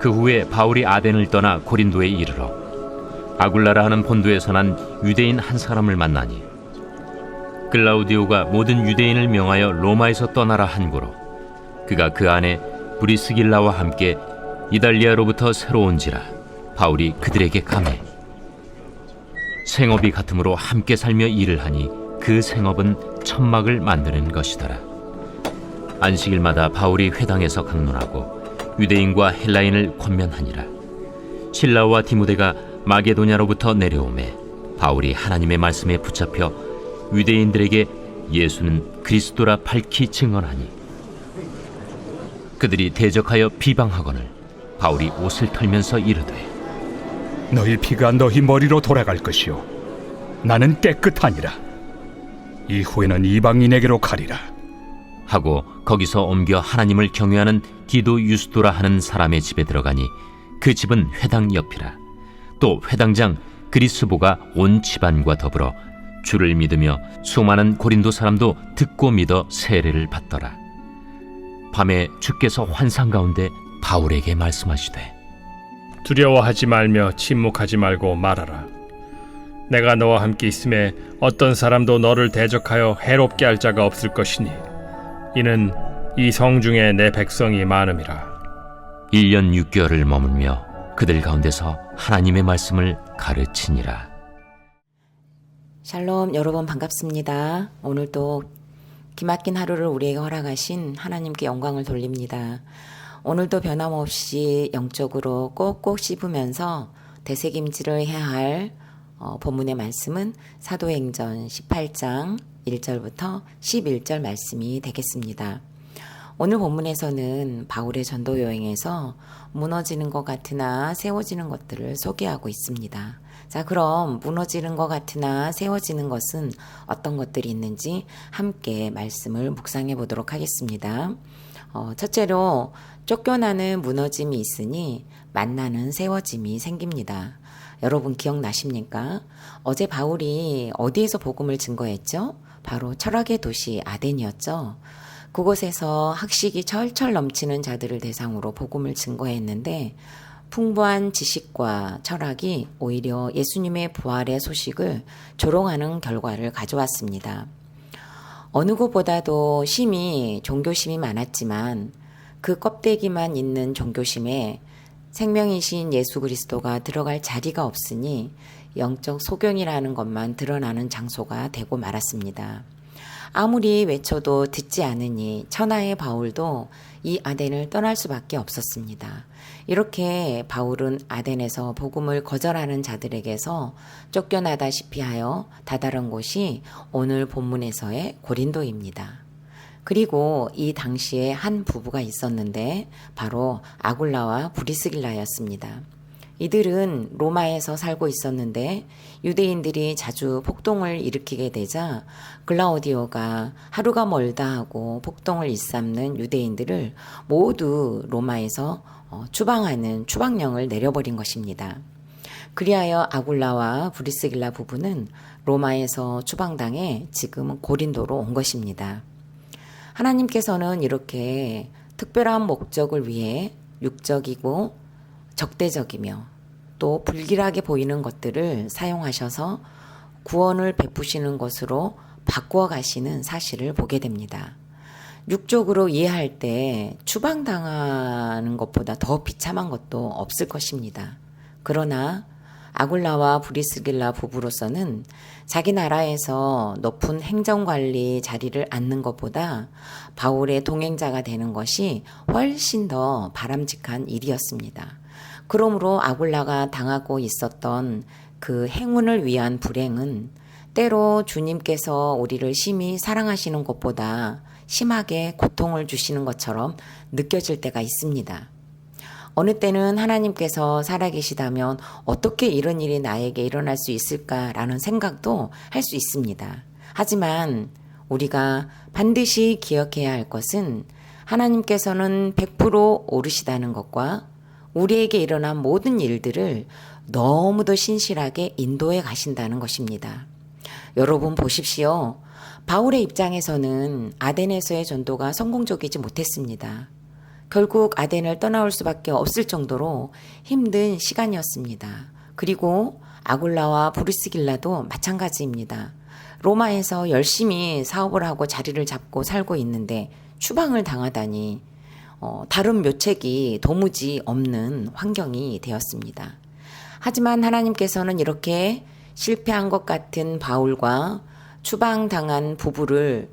그 후에 바울이 아덴을 떠나 고린도에 이르러 아굴라라 하는 본도에서 난 유대인 한 사람을 만나니 클라우디오가 모든 유대인을 명하여 로마에서 떠나라 한고로 그가 그 안에 브리스길라와 함께 이달리아로부터 새로 온지라 바울이 그들에게 감해 생업이 같으므로 함께 살며 일을 하니 그 생업은 천막을 만드는 것이더라. 안식일마다 바울이 회당에서 강론하고 유대인과 헬라인을 권면하니라. 실라와 디모데가 마게도냐로부터 내려오매 바울이 하나님의 말씀에 붙잡혀 유대인들에게 예수는 그리스도라 밝히 증언하니 그들이 대적하여 비방하거늘 바울이 옷을 털면서 이르되 너희 피가 너희 머리로 돌아갈 것이요 나는 깨끗하니라. 이후에는 이방인에게로 가리라 하고 거기서 옮겨 하나님을 경외하는 디도 유스도라 하는 사람의 집에 들어가니 그 집은 회당 옆이라. 또 회당장 그리스보가 온 집안과 더불어 주를 믿으며 수많은 고린도 사람도 듣고 믿어 세례를 받더라. 밤에 주께서 환상 가운데 바울에게 말씀하시되 두려워하지 말며 침묵하지 말고 말하라. 내가 너와 함께 있음에 어떤 사람도 너를 대적하여 해롭게 할 자가 없을 것이니 이는 이 성중에 내 백성이 많음이라. 1년 6개월을 머물며 그들 가운데서 하나님의 말씀을 가르치니라. 샬롬, 여러분 반갑습니다. 오늘도 기막힌 하루를 우리에게 허락하신 하나님께 영광을 돌립니다. 오늘도 변함없이 영적으로 꼭꼭 씹으면서 되새김질을 해야 할 본문의 말씀은 사도행전 18장 1절부터 11절 말씀이 되겠습니다. 오늘 본문에서는 바울의 전도 여행에서 무너지는 것 같으나 세워지는 것들을 소개하고 있습니다. 자, 그럼 무너지는 것 같으나 세워지는 것은 어떤 것들이 있는지 함께 말씀을 묵상해 보도록 하겠습니다. 첫째로 쫓겨나는 무너짐이 있으니 만나는 세워짐이 생깁니다. 여러분 기억나십니까? 어제 바울이 어디에서 복음을 증거했죠? 바로 철학의 도시 아덴이었죠. 그곳에서 학식이 철철 넘치는 자들을 대상으로 복음을 증거했는데 풍부한 지식과 철학이 오히려 예수님의 부활의 소식을 조롱하는 결과를 가져왔습니다. 어느 곳보다도 종교심이 많았지만 그 껍데기만 있는 종교심에 생명이신 예수 그리스도가 들어갈 자리가 없으니 영적 소경이라는 것만 드러나는 장소가 되고 말았습니다. 아무리 외쳐도 듣지 않으니 천하의 바울도 이 아덴을 떠날 수밖에 없었습니다. 이렇게 바울은 아덴에서 복음을 거절하는 자들에게서 쫓겨나다시피 하여 다다른 곳이 오늘 본문에서의 고린도입니다. 그리고 이 당시에 한 부부가 있었는데 바로 아굴라와 브리스길라였습니다. 이들은 로마에서 살고 있었는데 유대인들이 자주 폭동을 일으키게 되자 클라우디오가 하루가 멀다 하고 폭동을 일삼는 유대인들을 모두 로마에서 추방하는 추방령을 내려버린 것입니다. 그리하여 아굴라와 브리스길라 부부는 로마에서 추방당해 지금 고린도로 온 것입니다. 하나님께서는 이렇게 특별한 목적을 위해 육적이고 적대적이며 또 불길하게 보이는 것들을 사용하셔서 구원을 베푸시는 것으로 바꾸어 가시는 사실을 보게 됩니다. 육적으로 이해할 때 추방당하는 것보다 더 비참한 것도 없을 것입니다. 그러나 아굴라와 브리스길라 부부로서는 자기 나라에서 높은 행정관리 자리를 앉는 것보다 바울의 동행자가 되는 것이 훨씬 더 바람직한 일이었습니다. 그러므로 아굴라가 당하고 있었던 그 행운을 위한 불행은 때로 주님께서 우리를 심히 사랑하시는 것보다 심하게 고통을 주시는 것처럼 느껴질 때가 있습니다. 어느 때는 하나님께서 살아계시다면 어떻게 이런 일이 나에게 일어날 수 있을까라는 생각도 할 수 있습니다. 하지만 우리가 반드시 기억해야 할 것은 하나님께서는 100% 오르시다는 것과 우리에게 일어난 모든 일들을 너무도 신실하게 인도해 가신다는 것입니다. 여러분 보십시오. 바울의 입장에서는 아덴에서의 전도가 성공적이지 못했습니다. 결국 아덴을 떠나올 수밖에 없을 정도로 힘든 시간이었습니다. 그리고 아굴라와 브리스길라도 마찬가지입니다. 로마에서 열심히 사업을 하고 자리를 잡고 살고 있는데 추방을 당하다니 다른 묘책이 도무지 없는 환경이 되었습니다. 하지만 하나님께서는 이렇게 실패한 것 같은 바울과 추방당한 부부를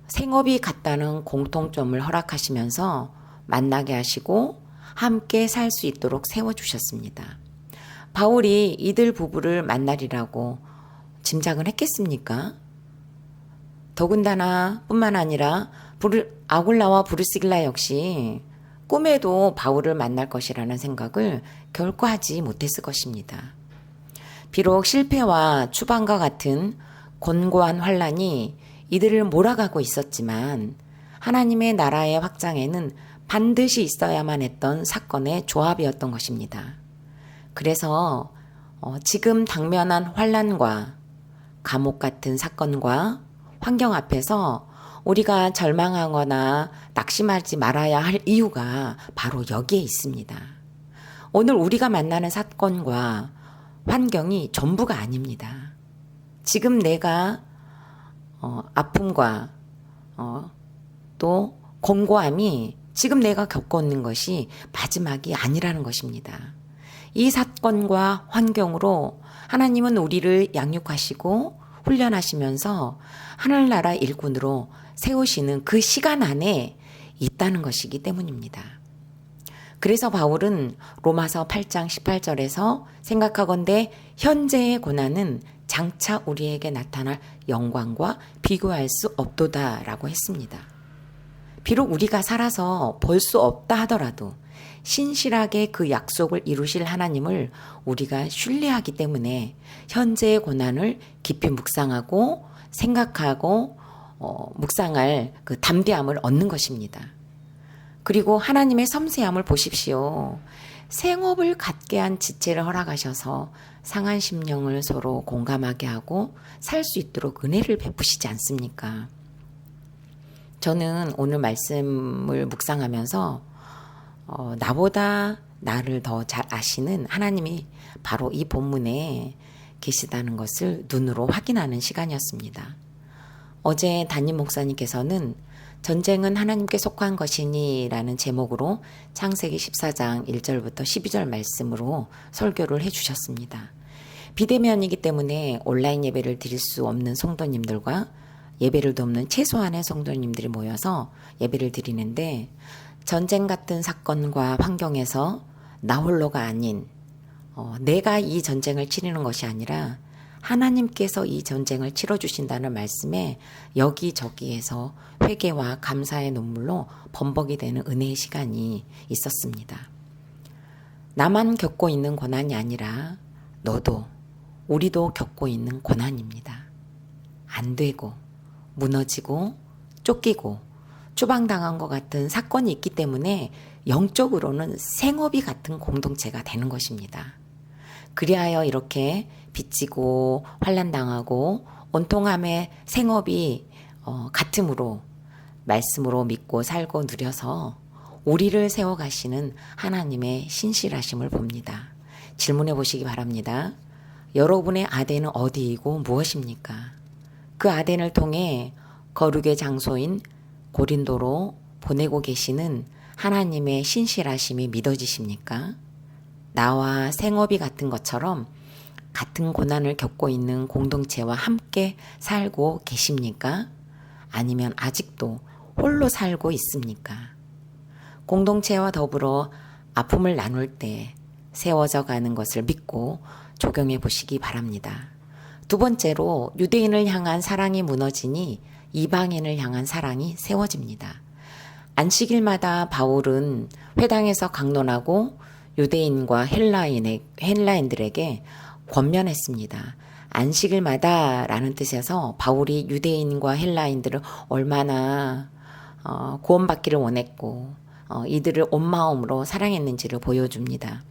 생업이 같다는 공통점을 허락하시면서 만나게 하시고 함께 살 수 있도록 세워주셨습니다. 바울이 이들 부부를 만나리라고 짐작은 했겠습니까? 더군다나 뿐만 아니라 아굴라와 브리스길라 역시 꿈에도 바울을 만날 것이라는 생각을 결코 하지 못했을 것입니다. 비록 실패와 추방과 같은 곤고한 환란이 이들을 몰아가고 있었지만 하나님의 나라의 확장에는 반드시 있어야만 했던 사건의 조합이었던 것입니다. 그래서 지금 당면한 환란과 감옥 같은 사건과 환경 앞에서 우리가 절망하거나 낙심하지 말아야 할 이유가 바로 여기에 있습니다. 오늘 우리가 만나는 사건과 환경이 전부가 아닙니다. 지금 내가 아픔과 또 곤고함이 지금 내가 겪어오는 것이 마지막이 아니라는 것입니다. 이 사건과 환경으로 하나님은 우리를 양육하시고 훈련하시면서 하늘나라 일꾼으로 세우시는 그 시간 안에 있다는 것이기 때문입니다. 그래서 바울은 로마서 8장 18절에서 생각하건대 현재의 고난은 장차 우리에게 나타날 영광과 비교할 수 없도다라고 했습니다. 비록 우리가 살아서 볼 수 없다 하더라도 신실하게 그 약속을 이루실 하나님을 우리가 신뢰하기 때문에 현재의 고난을 깊이 묵상하고 생각하고 묵상할 그 담대함을 얻는 것입니다. 그리고 하나님의 섬세함을 보십시오. 생업을 갖게 한 지체를 허락하셔서 상한 심령을 서로 공감하게 하고 살 수 있도록 은혜를 베푸시지 않습니까? 저는 오늘 말씀을 묵상하면서 나보다 나를 더 잘 아시는 하나님이 바로 이 본문에 계시다는 것을 눈으로 확인하는 시간이었습니다. 어제 담임 목사님께서는 전쟁은 하나님께 속한 것이니 라는 제목으로 창세기 14장 1절부터 12절 말씀으로 설교를 해주셨습니다. 비대면이기 때문에 온라인 예배를 드릴 수 없는 성도님들과 예배를 돕는 최소한의 성도님들이 모여서 예배를 드리는데 전쟁 같은 사건과 환경에서 나 홀로가 아닌 내가 이 전쟁을 치르는 것이 아니라 하나님께서 이 전쟁을 치러주신다는 말씀에 여기저기에서 회개와 감사의 눈물로 범벅이 되는 은혜의 시간이 있었습니다. 나만 겪고 있는 고난이 아니라 너도 우리도 겪고 있는 고난입니다. 안 되고 무너지고 쫓기고 추방당한 것 같은 사건이 있기 때문에 영적으로는 생업이 같은 공동체가 되는 것입니다. 그리하여 이렇게 빚지고 환난당하고 온통함의 생업이 같음으로 말씀으로 믿고 살고 누려서 우리를 세워가시는 하나님의 신실하심을 봅니다. 질문해 보시기 바랍니다. 여러분의 아덴은 어디이고 무엇입니까? 그 아덴을 통해 거룩의 장소인 고린도로 보내고 계시는 하나님의 신실하심이 믿어지십니까? 나와 생업이 같은 것처럼 같은 고난을 겪고 있는 공동체와 함께 살고 계십니까? 아니면 아직도 홀로 살고 있습니까? 공동체와 더불어 아픔을 나눌 때 세워져 가는 것을 믿고 적용해 보시기 바랍니다. 두 번째로 유대인을 향한 사랑이 무너지니 이방인을 향한 사랑이 세워집니다. 안식일마다 바울은 회당에서 강론하고 유대인과 헬라인들에게 권면했습니다. 안식일마다 라는 뜻에서 바울이 유대인과 헬라인들을 얼마나 구원받기를 원했고 이들을 온 마음으로 사랑했는지를 보여줍니다.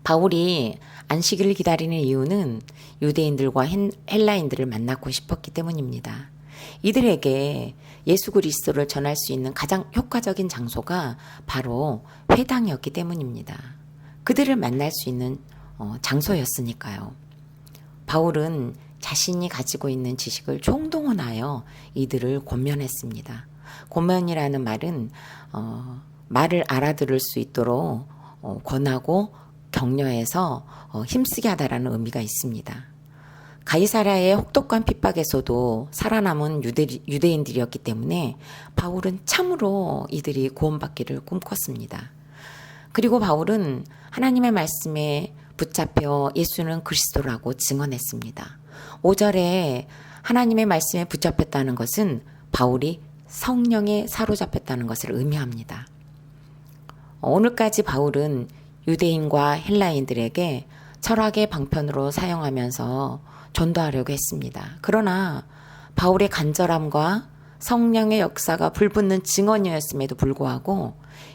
바울이 안식일을 기다리는 이유는 유대인들과 헬라인들을 만나고 싶었기 때문입니다. 이들에게 예수 그리스도를 전할 수 있는 가장 효과적인 장소가 바로 회당이었기 때문입니다. 그들을 만날 수 있는 장소였으니까요. 바울은 자신이 가지고 있는 지식을 총동원하여 이들을 권면했습니다. 권면이라는 말은 말을 알아들을 수 있도록 권하고 격려해서 힘쓰게 하다라는 의미가 있습니다. 가이사랴의 혹독한 핍박에서도 살아남은 유대인들이었기 때문에 바울은 참으로 이들이 구원받기를 꿈꿨습니다. 그리고 바울은 하나님의 말씀에 붙잡혀 예수는 그리스도라고 증언했습니다. 5절에 하나님의 말씀에 붙잡혔다는 것은 바울이 성령에 사로잡혔다는 것을 의미합니다. 오늘까지 바울은 유대인과 헬라인들에게 철학의 방편으로 사용하면서 전도하려고 했습니다. 그러나 바울의 간절함과 성령의 역사가 불붙는 증언이었음에도 불구하고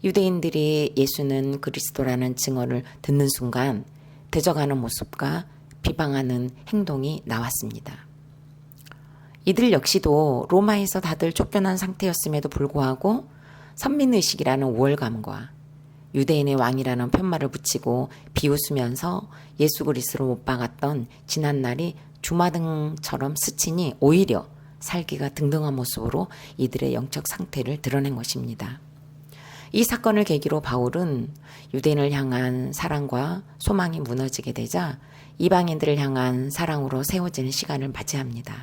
유대인들이 예수는 그리스도라는 증언을 듣는 순간 대적하는 모습과 비방하는 행동이 나왔습니다. 이들 역시도 로마에서 다들 쫓겨난 상태였음에도 불구하고 선민의식이라는 우월감과 유대인의 왕이라는 편말을 붙이고 비웃으면서 예수 그리스도를 못 박았던 지난날이 주마등처럼 스치니 오히려 살기가 등등한 모습으로 이들의 영적 상태를 드러낸 것입니다. 이 사건을 계기로 바울은 유대인을 향한 사랑과 소망이 무너지게 되자 이방인들을 향한 사랑으로 세워지는 시간을 맞이합니다.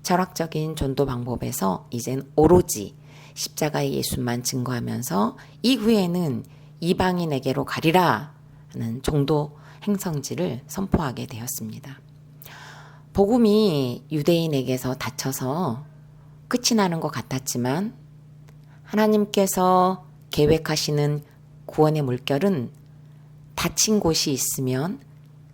철학적인 전도 방법에서 이젠 오로지 십자가의 예수만 증거하면서 이후에는 이방인에게로 가리라는 정도 행성지를 선포하게 되었습니다. 복음이 유대인에게서 닫혀서 끝이 나는 것 같았지만 하나님께서 계획하시는 구원의 물결은 닫힌 곳이 있으면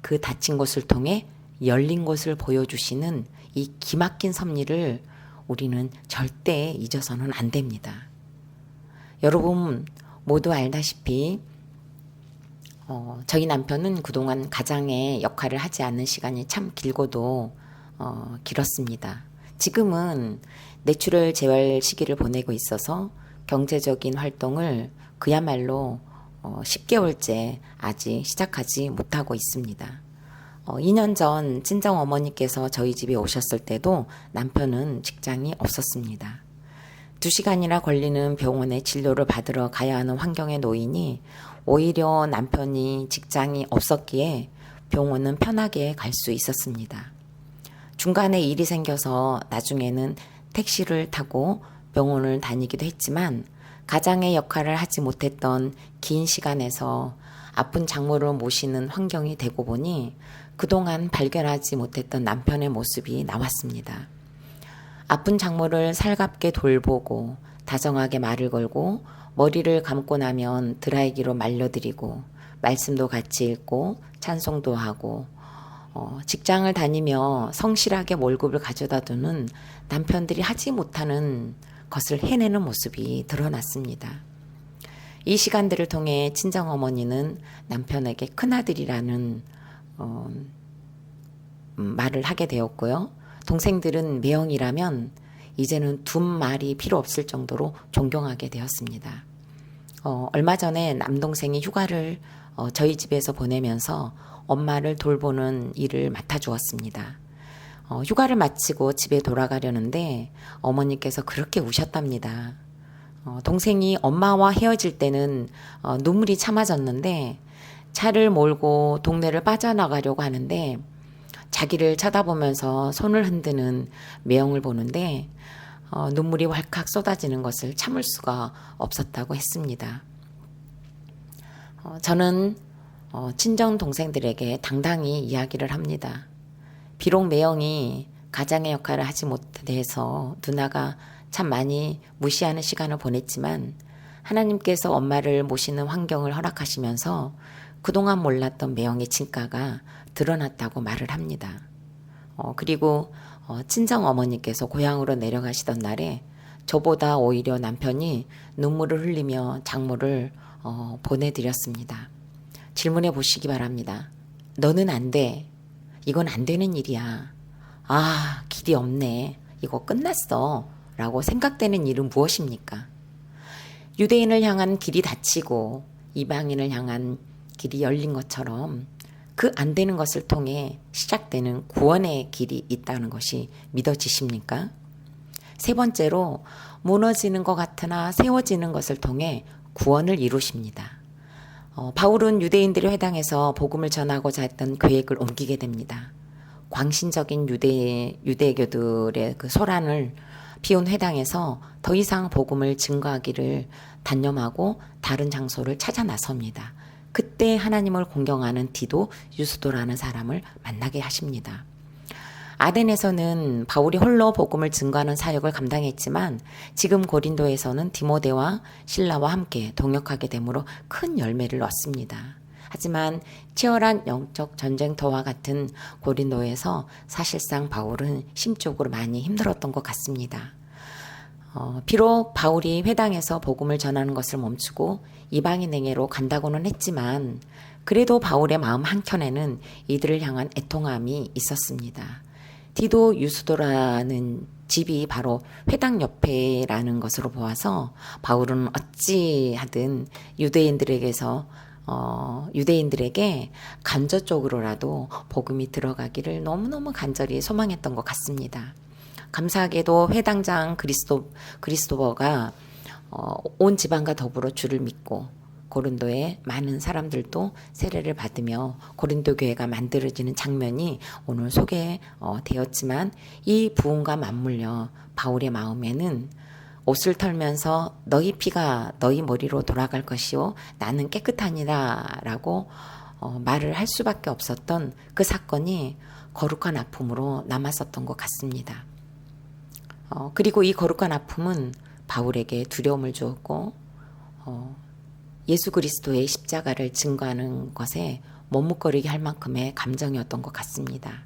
그 닫힌 곳을 통해 열린 곳을 보여주시는 이 기막힌 섭리를 우리는 절대 잊어서는 안 됩니다. 여러분 모두 알다시피 저희 남편은 그동안 가장의 역할을 하지 않는 시간이 참 길고도 길었습니다. 지금은 내추럴 재활 시기를 보내고 있어서 경제적인 활동을 그야말로 10개월째 아직 시작하지 못하고 있습니다. 2년 전 친정 어머니께서 저희 집에 오셨을 때도 남편은 직장이 없었습니다. 2시간이나 걸리는 병원에 진료를 받으러 가야 하는 환경에 놓이니 오히려 남편이 직장이 없었기에 병원은 편하게 갈 수 있었습니다. 중간에 일이 생겨서 나중에는 택시를 타고 병원을 다니기도 했지만 가장의 역할을 하지 못했던 긴 시간에서 아픈 장모를 모시는 환경이 되고 보니 그동안 발견하지 못했던 남편의 모습이 나왔습니다. 아픈 장모를 살갑게 돌보고 다정하게 말을 걸고 머리를 감고 나면 드라이기로 말려드리고 말씀도 같이 읽고 찬송도 하고 직장을 다니며 성실하게 월급을 가져다 두는 남편들이 하지 못하는 것을 해내는 모습이 드러났습니다. 이 시간들을 통해 친정어머니는 남편에게 큰아들이라는 말을 하게 되었고요. 동생들은 매형이라면 이제는 둔말이 필요 없을 정도로 존경하게 되었습니다. 얼마 전에 남동생이 휴가를 저희 집에서 보내면서 엄마를 돌보는 일을 맡아주었습니다. 휴가를 마치고 집에 돌아가려는데 어머니께서 그렇게 우셨답니다. 동생이 엄마와 헤어질 때는 눈물이 참아졌는데 차를 몰고 동네를 빠져나가려고 하는데 자기를 쳐다보면서 손을 흔드는 매형을 보는데 눈물이 왈칵 쏟아지는 것을 참을 수가 없었다고 했습니다. 저는 친정 동생들에게 당당히 이야기를 합니다. 비록 매형이 가장의 역할을 하지 못해서 누나가 참 많이 무시하는 시간을 보냈지만 하나님께서 엄마를 모시는 환경을 허락하시면서 그동안 몰랐던 매형의 진가가 드러났다고 말을 합니다. 그리고 친정 어머니께서 고향으로 내려가시던 날에 저보다 오히려 남편이 눈물을 흘리며 장모를 보내드렸습니다. 질문해 보시기 바랍니다. 너는 안 돼. 이건 안 되는 일이야. 아, 길이 없네. 이거 끝났어 라고 생각되는 일은 무엇입니까? 유대인을 향한 길이 닫히고 이방인을 향한 길이 열린 것처럼 그 안 되는 것을 통해 시작되는 구원의 길이 있다는 것이 믿어지십니까? 세 번째로 무너지는 것 같으나 세워지는 것을 통해 구원을 이루십니다. 바울은 유대인들의 회당에서 복음을 전하고자 했던 계획을 옮기게 됩니다. 광신적인 유대교들의 그 소란을 피운 회당에서 더 이상 복음을 증거하기를 단념하고 다른 장소를 찾아 나섭니다. 그때 하나님을 공경하는 디도 유스도라는 사람을 만나게 하십니다. 아덴에서는 바울이 홀로 복음을 증거하는 사역을 감당했지만 지금 고린도에서는 디모데와 실라와 함께 동역하게 되므로 큰 열매를 얻습니다. 하지만 치열한 영적 전쟁터와 같은 고린도에서 사실상 바울은 심적으로 많이 힘들었던 것 같습니다. 비록 바울이 회당에서 복음을 전하는 것을 멈추고 이방인에게로 간다고는 했지만 그래도 바울의 마음 한켠에는 이들을 향한 애통함이 있었습니다. 디도 유스도라는 집이 바로 회당 옆에라는 것으로 보아서 바울은 어찌하든 유대인들에게 간접적으로라도 복음이 들어가기를 너무너무 간절히 소망했던 것 같습니다. 감사하게도 회당장 그리스도버가 온 지방과 더불어 주를 믿고 고린도의 많은 사람들도 세례를 받으며 고린도 교회가 만들어지는 장면이 오늘 소개되었지만 이 부흥과 맞물려 바울의 마음에는 옷을 털면서 너희 피가 너희 머리로 돌아갈 것이요 나는 깨끗하니라 라고 말을 할 수밖에 없었던 그 사건이 거룩한 아픔으로 남았었던 것 같습니다. 그리고 이 거룩한 아픔은 바울에게 두려움을 주었고 예수 그리스도의 십자가를 증거하는 것에 머뭇거리게 할 만큼의 감정이었던 것 같습니다.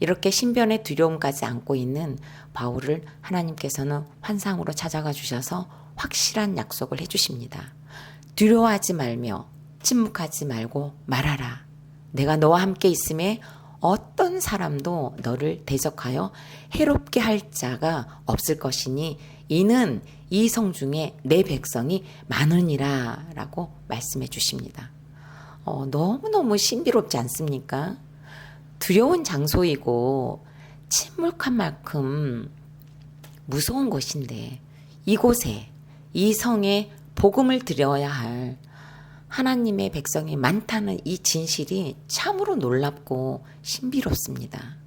이렇게 신변의 두려움까지 안고 있는 바울을 하나님께서는 환상으로 찾아가 주셔서 확실한 약속을 해주십니다. 두려워하지 말며 침묵하지 말고 말하라. 내가 너와 함께 있음에 어떤 사람도 너를 대적하여 해롭게 할 자가 없을 것이니 이는 이 성 중에 내 백성이 많으니라 라고 말씀해 주십니다. 너무너무 신비롭지 않습니까? 두려운 장소이고 침묵한 만큼 무서운 곳인데 이곳에 이 성에 복음을 드려야 할 하나님의 백성이 많다는 이 진실이 참으로 놀랍고 신비롭습니다.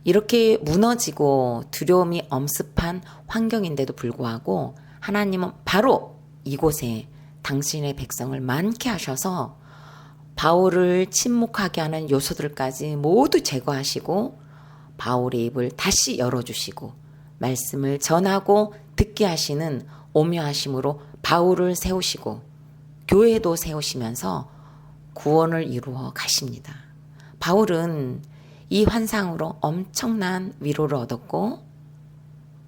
이렇게 무너지고 두려움이 엄습한 환경인데도 불구하고 하나님은 바로 이곳에 당신의 백성을 많게 하셔서 바울을 침묵하게 하는 요소들까지 모두 제거하시고 바울의 입을 다시 열어주시고 말씀을 전하고 듣게 하시는 오묘하심으로 바울을 세우시고 교회도 세우시면서 구원을 이루어 가십니다. 바울은 이 환상으로 엄청난 위로를 얻었고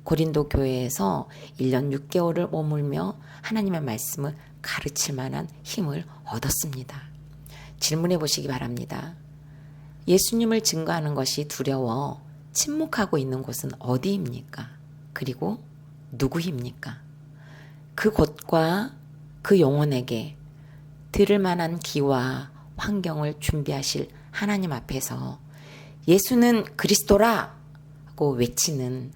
고린도 교회에서 1년 6개월을 머물며 하나님의 말씀을 가르칠 만한 힘을 얻었습니다. 질문해 보시기 바랍니다. 예수님을 증거하는 것이 두려워 침묵하고 있는 곳은 어디입니까? 그리고 누구입니까? 그 곳과 그 영혼에게 들을 만한 기와 환경을 준비하실 하나님 앞에서 예수는 그리스도라 하고 외치는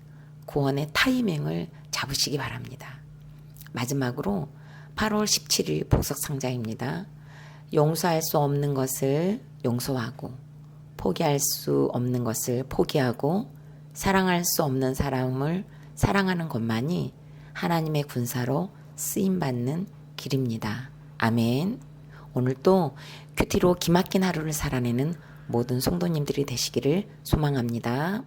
구원의 타이밍을 잡으시기 바랍니다. 마지막으로 8월 17일 복석상자입니다. 용서할 수 없는 것을 용서하고 포기할 수 없는 것을 포기하고 사랑할 수 없는 사람을 사랑하는 것만이 하나님의 군사로 쓰임받는 길입니다. 아멘. 오늘도 큐티로 기막힌 하루를 살아내는 모든 성도님들이 되시기를 소망합니다.